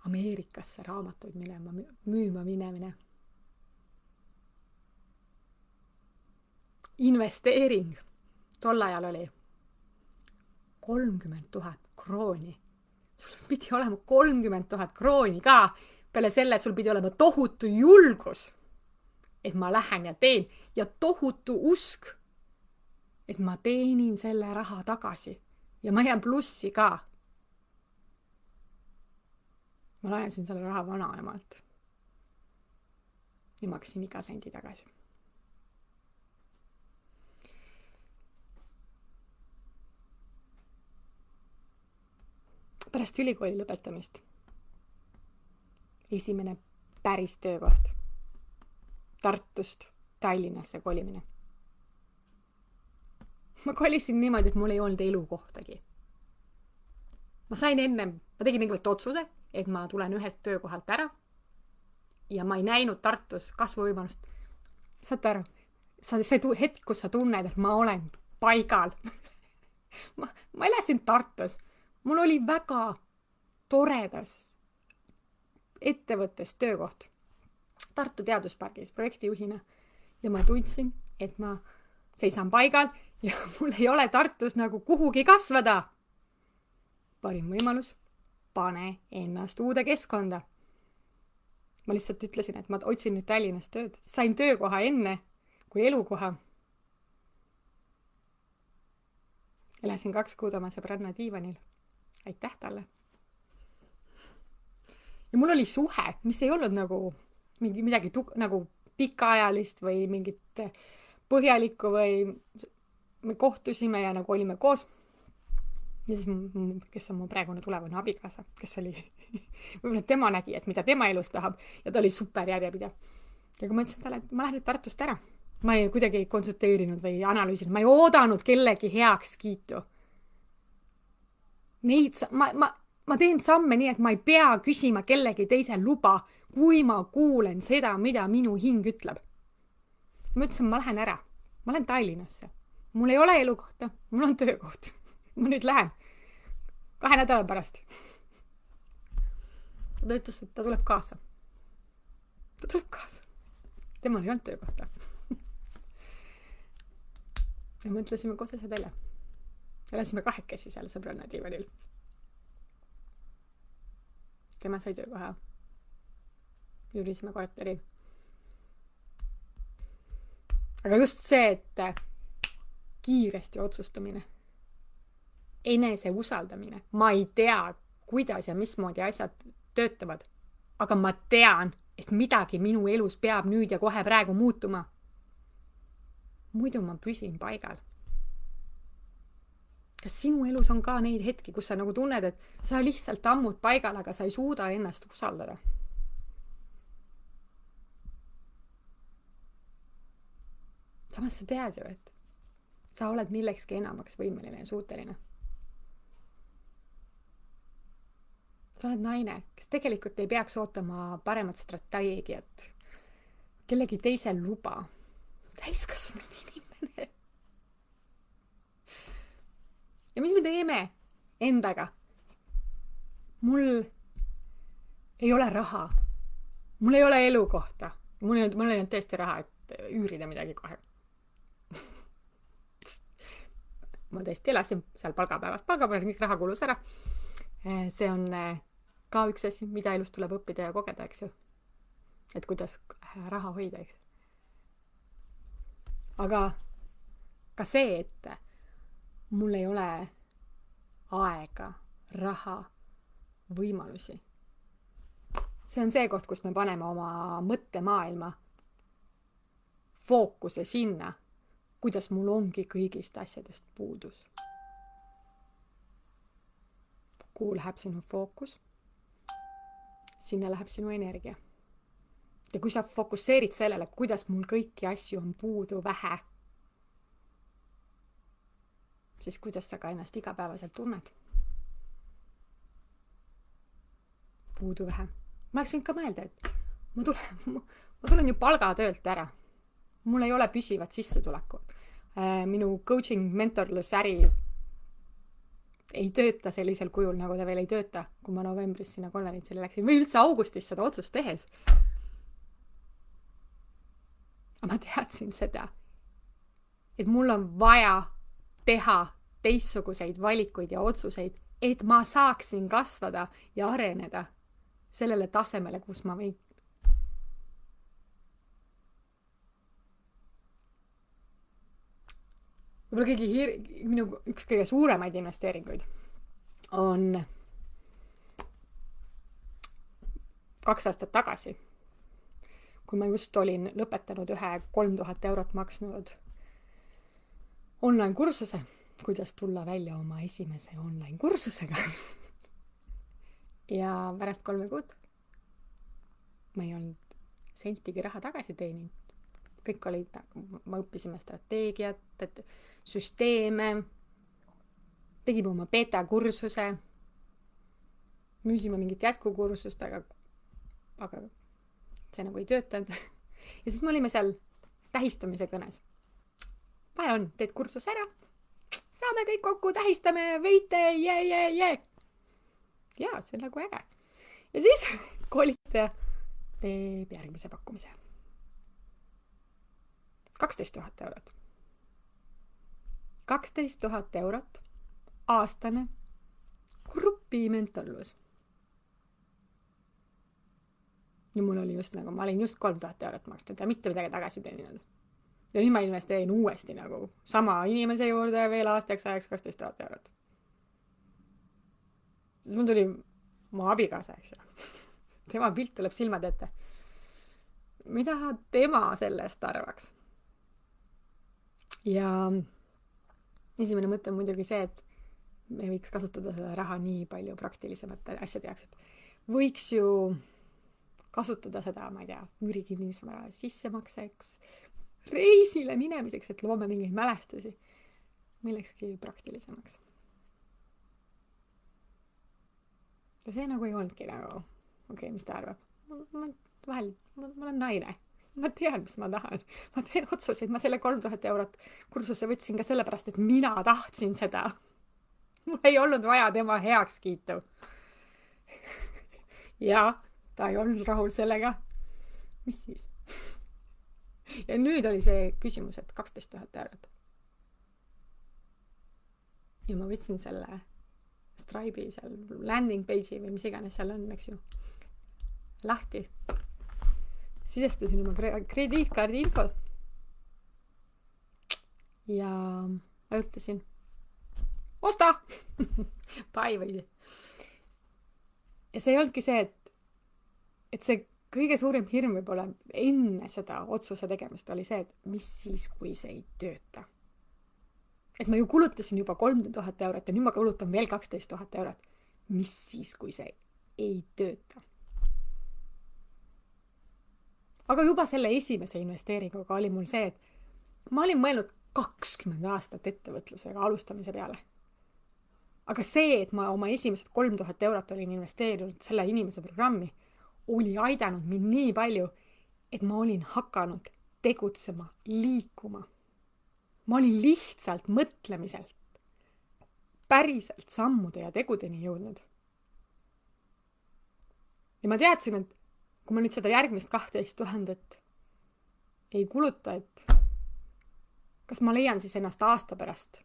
Ameerikasse raamatuid müüma minemine. Investeering. Tol ajal oli 30 000 krooni sul pidi olema 30 000 krooni ka. Peale selle sul pidi olema tohutu julgus, et ma lähen ja teen, ja tohutu usk, et ma teenin selle raha tagasi ja ma jään plussi ka. Ma laenasin selle raha vanaemalt ja maksin iga sendi tagasi. Pärast ülikooli lõpetamist esimene päris töökoht. Tartust Tallinnasse kolimine. Ma kolisin niimoodi, et mul ei olnud elukohtagi. Ma tegin tegelikult otsuse, et ma tulen ühelt töökohalt ära ja ma ei näinud Tartus kasvuvõimalust. Saate aru? See hetk, kus sa tunned, et ma olen paigal. ma elasin Tartus. Mul oli väga toredas ettevõttes töökoht Tartu teaduspargis projektijuhina ja ma tundsin, et ma seisan paigal ja mul ei ole Tartus nagu kuhugi kasvada. Parim võimalus, pane ennast uude keskkonda. Ma lihtsalt ütlesin, et ma otsin nüüd Tallinnas tööd. Sain töökoha enne kui elukoha. Elasin 2 kuud oma sõbranna diivanil. Aitäh talle. Ja mul oli suhe, mis ei olnud nagu midagi nagu pikaajalist või mingit põhjalikku või me kohtusime ja nagu olime koos. Ja siis, kes on mu praegune tulevane abikaasa, kes oli, võib-olla tema nägi, et mida tema elus tahab ja ta oli super järjepidev. Ja kui ma ütlesin talle, et ma lähen nüüd Tartust ära, ma ei kuidagi konsulteerinud või analüüsinud, ma ei oodanud kellegi heaks kiitu. Ma teen samme nii, et ma ei pea küsima kellegi teise luba, kui ma kuulen seda, mida minu hing ütleb. Ma ütlesin, ma lähen ära. Ma lähen Tallinnasse. Mul ei ole elukohta, mul on töökoht. Ma nüüd lähen 2 nädala pärast. Ta ütles, et ta tuleb kaasa. Temal ei olnud töökohta. Ja mõtlesime koos asjad välja. Elasime 2 seal sõbranna diivanil. Tema sai töökoha. Jürisime korteri. Aga just see, et kiiresti otsustamine, enese usaldamine. Ma ei tea, kuidas ja mismoodi asjad töötavad, aga ma tean, et midagi minu elus peab nüüd ja kohe praegu muutuma. Muidu ma püsin paigal. Kas sinu elus on ka neid hetki, kus sa nagu tunned, et sa lihtsalt ammud paigal, aga sa ei suuda ennast usaldada? Samas sa tead ju, et sa oled millekski enamaks võimeline ja suuteline. Sa oled naine, kes tegelikult ei peaks ootama paremat strateegiat, kellegi teisel luba. Täiskasvanud inimene. Ja mis me teeme endaga? Mul ei ole raha. Mul ei ole elukohta. Mul ei olnud tõesti raha, et üürida midagi kohe. Ma tõesti elasin seal palgapäevast. Palgapäeval kõik raha kulus ära. See on ka üks asi, mida elus tuleb õppida ja kogeda, eks ju. Et kuidas raha hoida, eks. Aga ka see, et mul ei ole aega, raha, võimalusi. See on see koht, kus me paneme oma mõttemaailma fookuse sinna, kuidas mul ongi kõigist asjadest puudus. Kuhu läheb sinu fookus? Sinna läheb sinu energia. Ja kui sa fokusseerid sellele, kuidas mul kõiki asju on puudu vähe, siis kuidas sa ka ennast igapäevaselt tunned? Puudu vähe. Ma oleks võinud ka mõelda, et ma tulen ju palgatöölt ära. Mul ei ole püsivat sissetulekut. Minu coaching mentorlus äri ei tööta sellisel kujul, nagu ta veel ei tööta, kui ma novembris sinna konverentsile läksin. Või üldse augustis seda otsust tehes. Aga ma teadsin seda, et mul on vaja teha teistsuguseid valikuid ja otsuseid et ma saaksin kasvada ja areneda sellele tasemele, kus ma võin. Võib-olla minu üks kõige suuremaid investeeringuid on 2 aastat tagasi, kui ma just olin lõpetanud ühe 3000 eurot maksnud online kursuse, kuidas tulla välja oma esimese online kursusega. Ja pärast 3 kuud ma ei olnud sentigi raha tagasi teeninud. Kõik olid, me õppisime strateegiat, süsteeme, tegime oma beta kursuse, müüsime mingit jätkukursust, aga see nagu ei töötanud. Ja siis me olime seal tähistamise kõnes. Vaja on, teed kursus ära, saame kõik kokku, tähistame, võite, jee. Jaa, see on nagu äge. Ja siis koolitaja teeb järgmise pakkumise. 12 000 eurot. 12 000 eurot aastane grupimentorlus. Ja mul oli just nagu, ma olin just 3000 eurot maksnud ja mitte midagi tagasi teeninud. Ja nüüd ma investeerin uuesti nagu sama inimese juurde veel aastaks ajaks 12 000 eurot. Siis mul tuli mu abikaasa, eks ju. Tema pilt tuleb silmad ette. Mida tema sellest arvaks? Ja esimene mõte on muidugi see, et me võiks kasutada seda raha nii palju praktilisemate asjade jaoks, et võiks ju kasutada seda, ma ei tea, üürikinnisvara sissemakseks, reisile minemiseks, et loome mingeid mälestusi millekski praktilisemaks. Ja see nagu ei olnudki nagu, okei, mis ta arvab? Ma olen naine. Ma tean, mis ma tahan. Ma teen otsuseid. Ma selle 3000 eurot kursuse võtsin ka sellepärast, et mina tahtsin seda. Mul ei olnud vaja tema heakskiitu. Ja ta ei olnud rahul sellega. Mis siis? Ja nüüd oli see küsimus, et 12 000 eurot. Ja ma võtsin selle Stripe'i seal landing page'i või mis iganes seal on, eks ju, lahti. Sisestasin oma krediitkaardi info ja ütlesin osta! Pai või. Ja see ei olnudki see, et see kõige suurem hirm võib-olla enne seda otsuse tegemist oli see, et mis siis, kui see ei tööta. Et ma ju kulutasin juba 30 000 eurot ja nüüd ma kulutan veel 12 000 eurot. Mis siis, kui see ei tööta? Aga juba selle esimese investeeringuga oli mul see, et ma olin mõelnud 20 aastat ettevõtlusega alustamise peale. Aga see, et ma oma esimesed 3000 eurot olin investeerinud selle inimese programmi, oli aidanud mind nii palju, et ma olin hakanud tegutsema, liikuma. Ma olin lihtsalt mõtlemiselt, päriselt sammude ja tegudeni jõudnud. Ja ma teadsin, et kui ma nüüd seda järgmist 12 000 ei kuluta, et kas ma leian siis ennast aasta pärast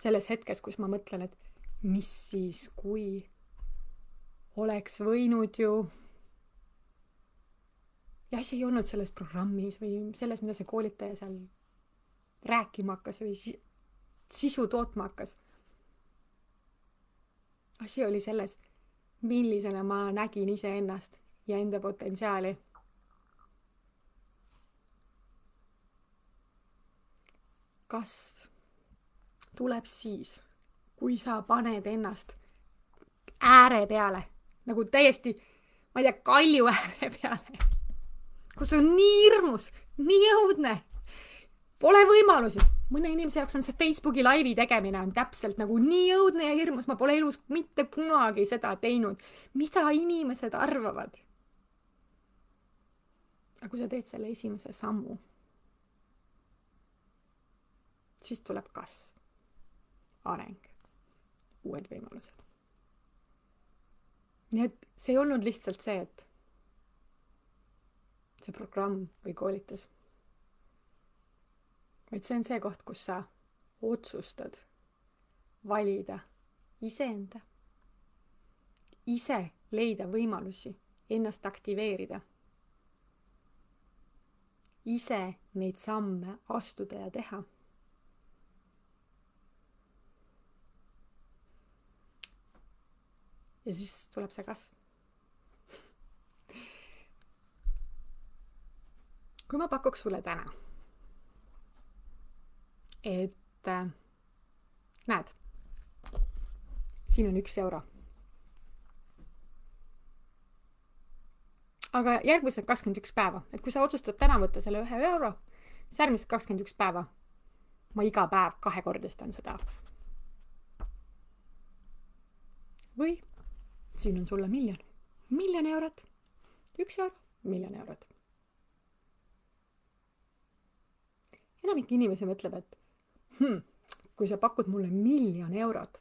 selles hetkes, kus ma mõtlen, et mis siis, kui oleks võinud ju ja asi ei olnud selles programmis või selles, mida see koolitaja seal rääkima hakkas või sisu tootma hakkas. Asi oli selles, millisena ma nägin iseennast ja enda potentsiaali. Kasv tuleb siis, kui sa paned ennast ääre peale, nagu täiesti, ma ei tea, kalju ääre peale, kus on nii hirmus, nii õudne, pole võimalusi. Mõne inimese jaoks on see Facebooki laivi tegemine on täpselt nagu nii õudne ja hirmus, ma pole elus mitte kunagi seda teinud. Mida inimesed arvavad? Aga kui sa teed selle esimese sammu, siis tuleb kasv, areng, uued võimalused. Nii et see ei olnud lihtsalt see, et see programm või koolitus, vaid see on see koht, kus sa otsustad valida iseenda. Ise leida võimalusi ennast aktiveerida. Ise neid samme astuda ja teha. Ja siis tuleb see kasv. Kui ma pakuks sulle täna, et näed, siin on 1 euro. Aga järgmised 21 päeva, et kui sa otsustad täna võtta selle 1 euro, siis järgmised 21 päeva ma iga päev 2-kordistan seda. Või siin on sulle 1 000 000. 1 000 000 eurot. 1 euro, 1 000 000 eurot. Enamik inimesi mõtleb, et kui sa pakud mulle 1 000 000 eurot,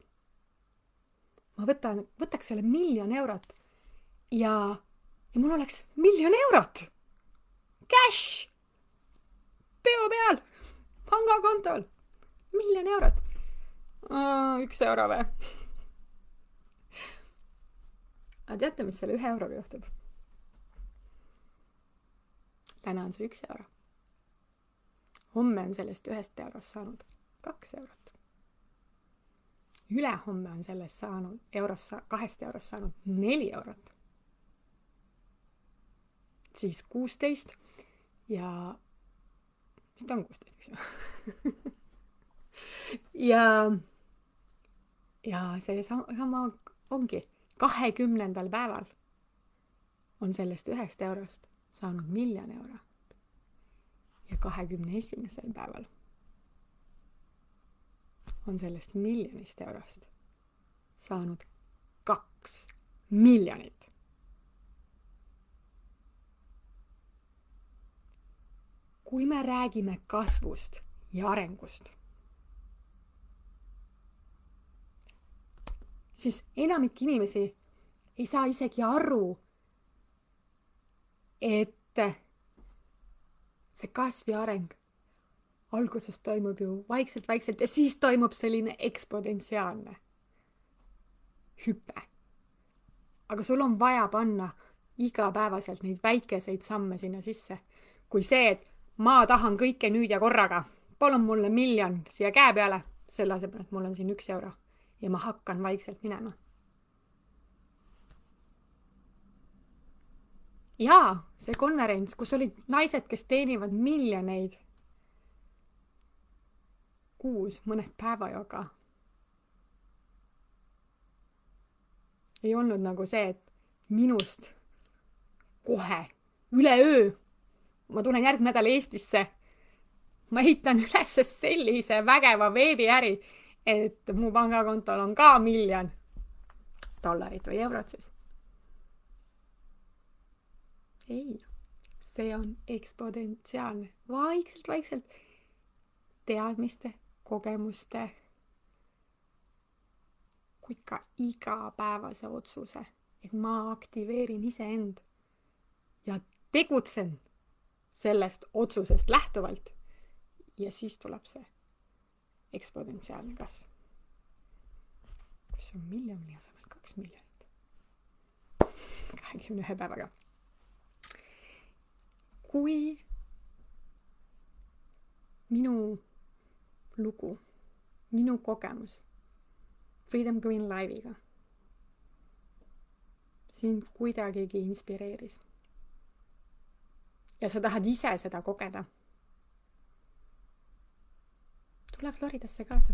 ma võtaks selle 1 000 000 eurot ja mul oleks 1 000 000 eurot. Cash! Peo peal! Pangakontol! 1 000 000 eurot. 1 euro või? Aga teate, mis selle 1 euroga juhtub? Täna on see 1 euro. Homme on sellest 1 eurost saanud 2 eurot. Ülehomme on sellest saanud 2 eurost saanud 4 eurot. Siis 16 ja mis ta on 16, eks ju? ja see sama ongi 20. päeval on sellest 1 eurost saanud 1 000 000 eurot. Ja 21. päeval on sellest 1 000 000 eurost saanud 2 miljonit. Kui me räägime kasvust ja arengust, siis enamik inimesi ei saa isegi aru, et see kasv ja areng alguses toimub ju vaikselt ja siis toimub selline eksponentsiaalne hüpe. Aga sul on vaja panna igapäevaselt neid väikeseid samme sinna sisse. Kui see, et ma tahan kõike nüüd ja korraga, palun mulle 1 000 000 siia käe peale, selle asemel, et mul on siin 1 euro ja ma hakkan vaikselt minema. Jaa, see konverents, kus olid naised, kes teenivad miljoneid kuus mõned päevaga. Ei olnud nagu see, et minust kohe, üleöö, ma tulen järgmine nädal Eestisse, ma ehitan üles sellise vägeva veebiäri, et mu pangakontol on ka 1 000 000 $ või eurot siis. Ei, see on eksponentsiaalne, vaikselt teadmiste, kogemuste, kuid ka igapäevase otsuse, et ma aktiveerin iseend ja tegutsen sellest otsusest lähtuvalt ja siis tuleb see eksponentsiaalne kasv. Kus on 1 000 000 asemel 2 miljonit? 21 päevaga. Kui minu lugu, minu kogemus Freedom Queen Live'iga sind kuidagigi inspireeris ja sa tahad ise seda kogeda, tule Floridasse kaasa.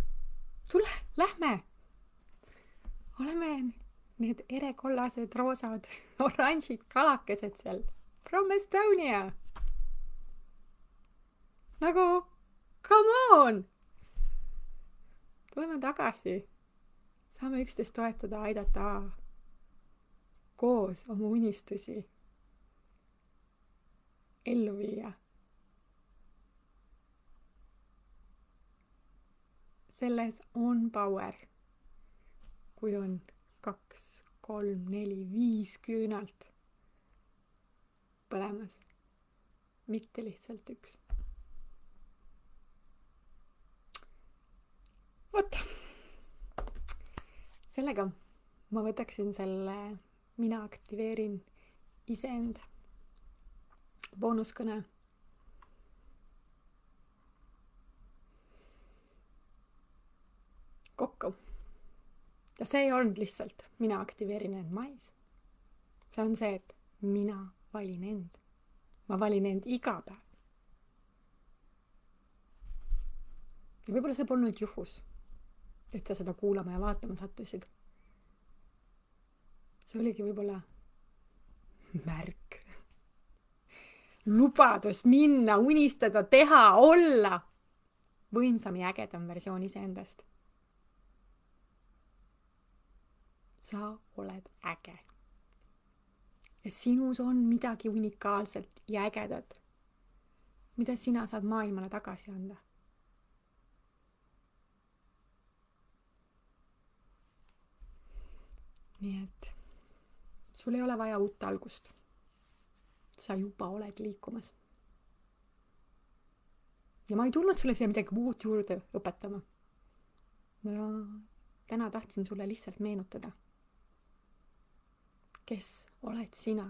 Tule, lähme! Oleme need erekollased, roosad, oranžid kalakesed seal. From Estonia! Nagu, come on! Tuleme tagasi. Saame üksteist toetada, aidata koos oma unistusi ellu viia. Selles on power, kui on 2, 3, 4, 5 küünalt põlemas, mitte lihtsalt 1. Vot, sellega ma võtaksin selle mina aktiveerin iseend boonuskõne. Kokku. Ja see ei olnud lihtsalt mina aktiveerin end mais. See on see, et mina valin end. Ma valin end iga päev. Ja võib-olla see polnud juhus, et sa seda kuulama ja vaatama sattusid. See oligi võib-olla märk. Lubadus minna, unistada, teha, olla võimsam ja ägedam versioon iseendast. Sa oled äge. Ja sinus on midagi unikaalset ja ägedat, mida sina saad maailmale tagasi anda. Nii et sul ei ole vaja uut algust. Sa juba oled liikumas. Ja ma ei tulnud sulle siia midagi muud juurde õpetama. Ma täna tahtsin sulle lihtsalt meenutada, kes oled sina.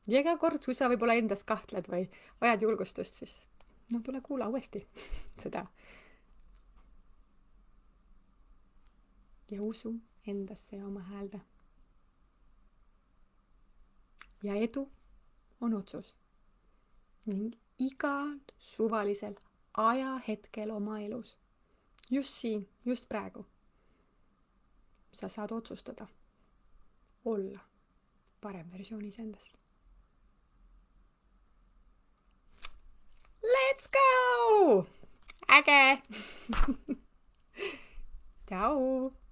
Ja iga kord, kui sa võib-olla endas kahtled või vajad julgustust, siis tule kuula uuesti seda. Ja usu endasse ja oma häälde. Ja edu on otsus. Ning igal suvalisel ajahetkel oma elus, just siin, just praegu, sa saad otsustada olla parem versioon iseendast. Let's go! Äge! Tšau!